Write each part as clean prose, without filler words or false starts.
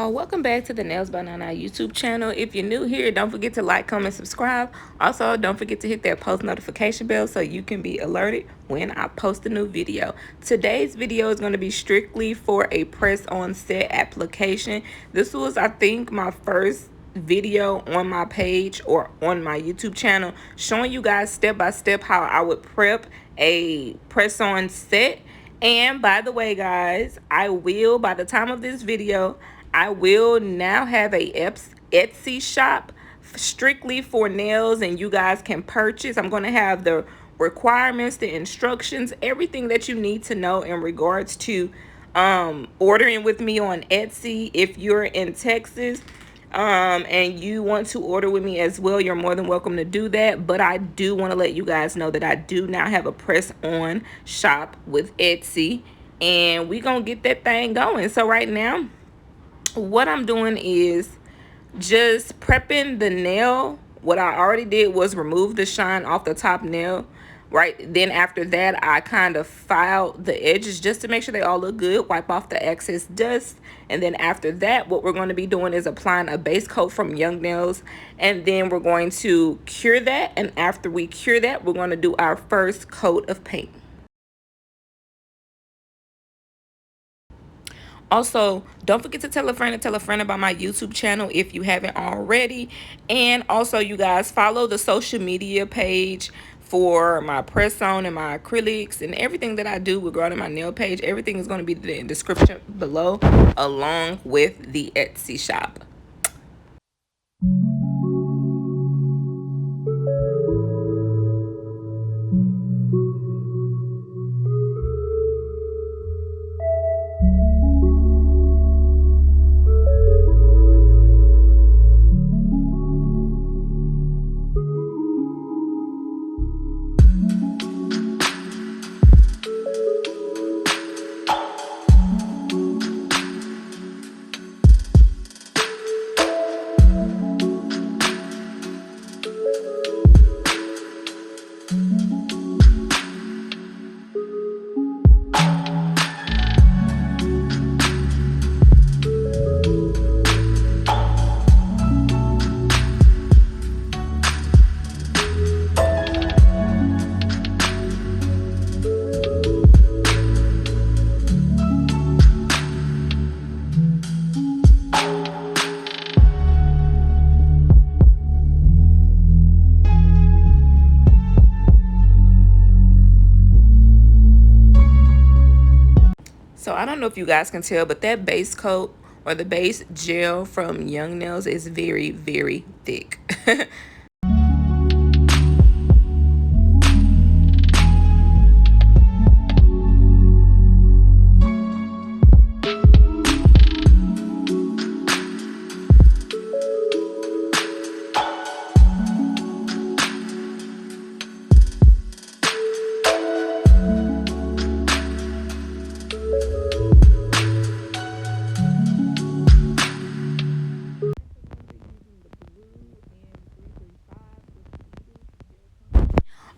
y'all, welcome back to the Nails by Nana YouTube channel. If you're new here, don't forget to like, comment, subscribe. Also, don't forget to hit that post notification bell so you can be alerted when I post a new video. Today's video is going to be strictly for a press-on set application. This was, I think, my first video on my page or on my YouTube channel showing you guys step by step how I would prep a press-on set. And by the way, guys, I will, by the time of this video, I will now have a Etsy shop strictly for nails, and you guys can purchase. I'm going to have the requirements, the instructions, everything that you need to know in regards to ordering with me on Etsy. If you're in Texas and you want to order with me as well, you're more than welcome to do that. But I do want to let you guys know that I do now have a press-on shop with Etsy, and we gonna get that thing going. So right now, what I'm doing is just prepping the nail. What I already did was remove the shine off the top nail. Right then, after that, I kind of filed the edges just to make sure they all look good, wipe off the excess dust. And then after that, what we're going to be doing is applying a base coat from Young Nails, and then we're going to cure that. And after we cure that, we're going to do our first coat of paint. Also, don't forget to tell a friend about my YouTube channel if you haven't already. And also, you guys, follow the social media page for my press-on and my acrylics and everything that I do regarding my nail page. Everything is going to be in the description below, along with the Etsy shop. So I don't know if you guys can tell, but that base coat or the base gel from Young Nails is very, very thick.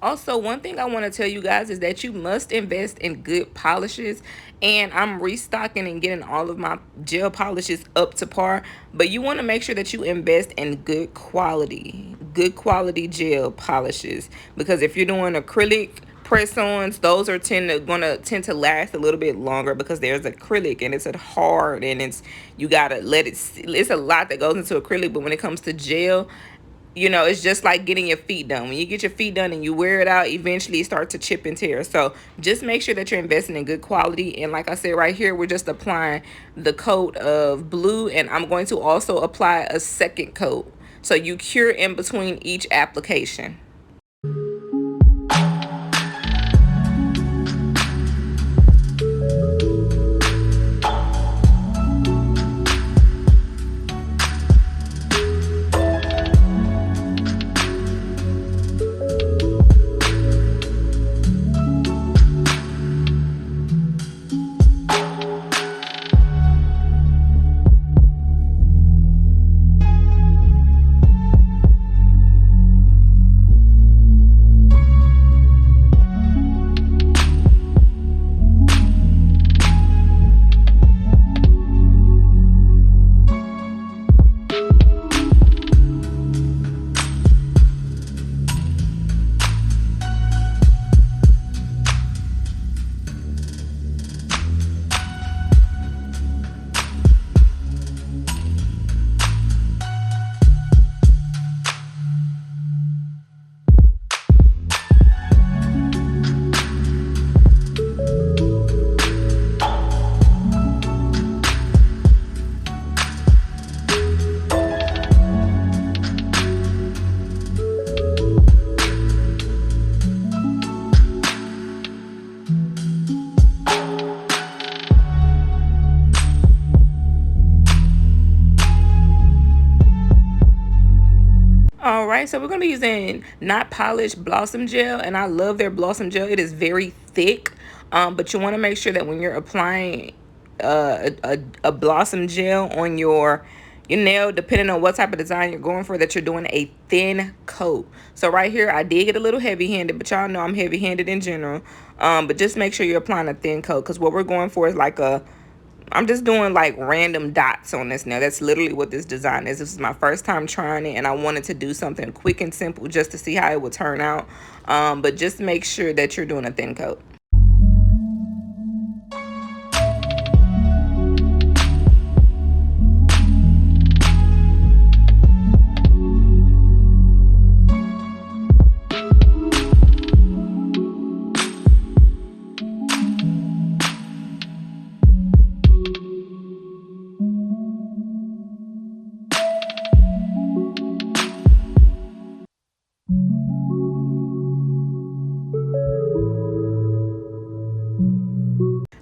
Also, one thing I want to tell you guys is that you must invest in good polishes, and I'm restocking and getting all of my gel polishes up to par, but you want to make sure that you invest in good quality gel polishes, because if you're doing acrylic press-ons, those are tend to last a little bit longer, because there's acrylic and it's a hard, and it's, you gotta let it, it's a lot that goes into acrylic. But when it comes to gel, you know, it's just like getting your feet done. When you get your feet done and you wear it out, eventually it starts to chip and tear. So just make sure that you're investing in good quality. And like I said, right here, we're just applying the coat of blue, and I'm going to also apply a second coat. So you cure in between each application. right, so we're going to be using not polished blossom gel, and I love their blossom gel. It is very thick, but you want to make sure that when you're applying a blossom gel on your nail, depending on what type of design you're going for, that you're doing a thin coat. So right here I did get a little heavy-handed, but y'all know I'm heavy-handed in general. But just make sure you're applying a thin coat, because what we're going for is like I'm just doing like random dots on this nail. That's literally what this design is. This is my first time trying it, and I wanted to do something quick and simple just to see how it would turn out. But just make sure that you're doing a thin coat.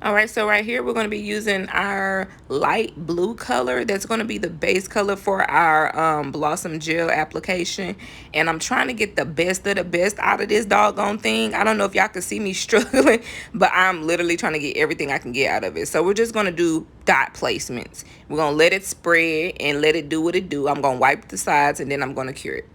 All right, so right here we're going to be using our light blue color. That's going to be the base color for our blossom gel application. And I'm trying to get the best of the best out of this doggone thing. I don't know if y'all can see me struggling, but I'm literally trying to get everything I can get out of it. So we're just going to do dot placements. We're going to let it spread and let it do what it do. I'm going to wipe the sides, and then I'm going to cure it.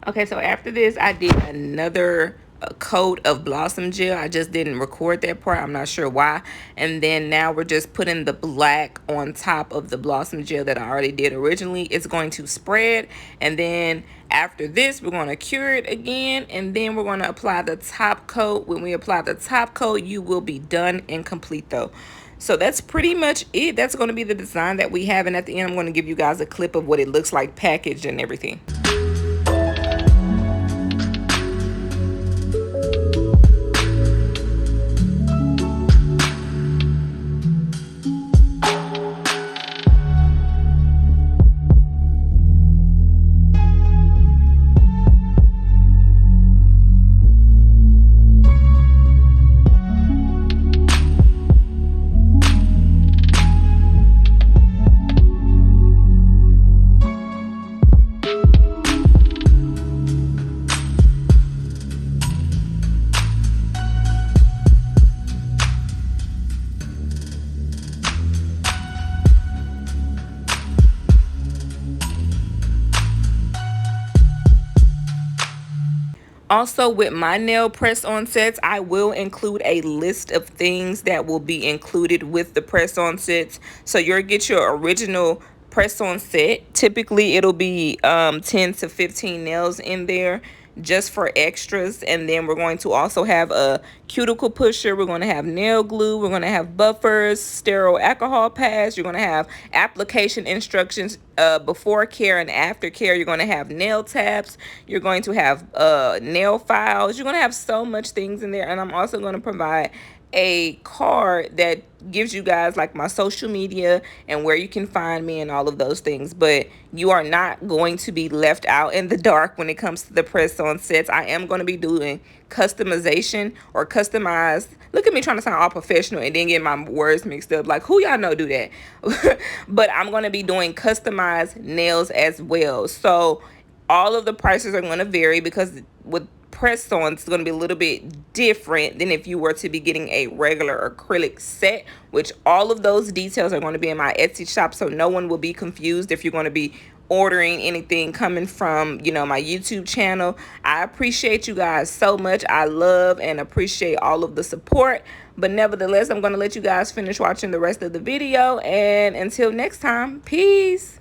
Okay, so after this, I did another coat of blossom gel. I just didn't record that part. I'm not sure why. And then now we're just putting the black on top of the blossom gel that I already did originally. It's going to spread, and then after this, we're going to cure it again, and then we're going to apply the top coat. When we apply the top coat, you will be done and complete though. So that's pretty much it. That's going to be the design that we have, and at the end, I'm going to give you guys a clip of what it looks like packaged and everything. Also, with my nail press on sets, I will include a list of things that will be included with the press on sets. So you'll get your original press on set. Typically it'll be 10 to 15 nails in there. just for extras. And then we're going to also have a cuticle pusher. We're going to have nail glue. We're going to have buffers, sterile alcohol pads. You're going to have application instructions, before care and after care. You're going to have nail tabs. You're going to have nail files. You're going to have so much things in there. And I'm also going to provide a card that gives you guys like my social media and where you can find me and all of those things. But you are not going to be left out in the dark when it comes to the press on sets. I am going to be doing customization or customized. Look at me trying to sound all professional and then get my words mixed up. Like, who y'all know do that? But I'm going to be doing customized nails as well. So all of the prices are going to vary because with press on, it's going to be a little bit different than if you were to be getting a regular acrylic set, which all of those details are going to be in my Etsy shop, so no one will be confused if you're going to be ordering anything coming from, you know, my YouTube channel. I appreciate you guys so much. I love and appreciate all of the support, but nevertheless, I'm going to let you guys finish watching the rest of the video, and until next time, peace.